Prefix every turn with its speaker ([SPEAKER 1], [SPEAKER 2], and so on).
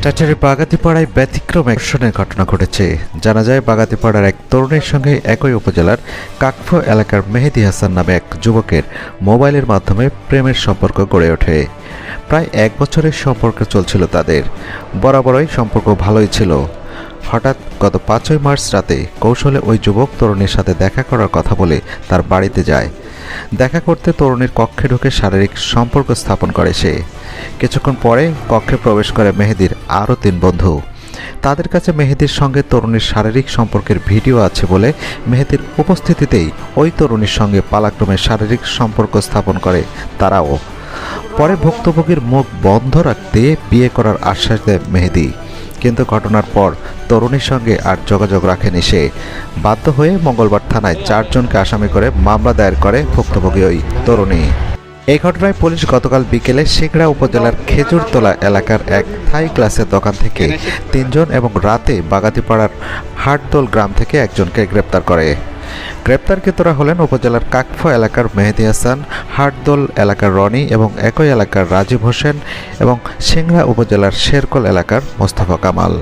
[SPEAKER 1] টাটারের বাগাতিপাড়ায় ব্যতিক্রম অ্যাকশনের ঘটনা ঘটেছে। জানা যায়, বাগাতিপাড়ার এক তরুণীর সঙ্গে একই উপজেলার কাকফো এলাকার মেহেদী হাসান নামে এক যুবকের মোবাইলের মাধ্যমে প্রেমের সম্পর্ক গড়ে ওঠে। প্রায় 1 বছরের সম্পর্ক চলছিল তাদের। বরাবরই সম্পর্ক ভালোই ছিল। হঠাৎ গত 5ই মার্চ রাতে কৌশলে ওই যুবক তরুণীর সাথে দেখা করার কথা বলে তার বাড়িতে যায়। দেখা করতে তরুণীর কক্ষে ঢুকে শারীরিক সম্পর্ক স্থাপন করে সে। কিছুক্ষণ পরে কক্ষে প্রবেশ করে মেহেদীর আরও 3 বন্ধু। তাদের কাছে মেহেদীর সঙ্গে তরুণীর শারীরিক সম্পর্কের ভিডিও আছে বলে মেহেদীর উপস্থিতিতেই ওই তরুণীর সঙ্গে পালাক্রমে শারীরিক সম্পর্ক স্থাপন করে তারাও। পরে ভুক্তভোগীর মুখ বন্ধ রাখতে বিয়ে করার আশ্বাস দেয় মেহেদী। কিন্তু ঘটনার পর তরুণীর সঙ্গে আর যোগাযোগ রাখেনি সে। বাধ্য হয়ে মঙ্গলবার থানায় 4 জনকে আসামি করে মামলা দায়ের করে ভুক্তভোগী ওই তরুণী। এই ঘটনায় পুলিশ গতকাল বিকেলে সিংড়া উপজেলার খেজুরতলা এলাকার এক থাই গ্লাসের দোকান থেকে 3 জন এবং রাতে বাগাতিপাড়ার হাটদোল গ্রাম থেকে একজনকে গ্রেপ্তার করে। গ্রেপ্তারকৃতরা হলেন উপজেলার কাকফো এলাকার মেহেদী হাসান, হাটদোল এলাকার রনি এবং একই এলাকার রাজীব হোসেন এবং সিংড়া উপজেলার শেরকল এলাকার মোস্তফা কামাল।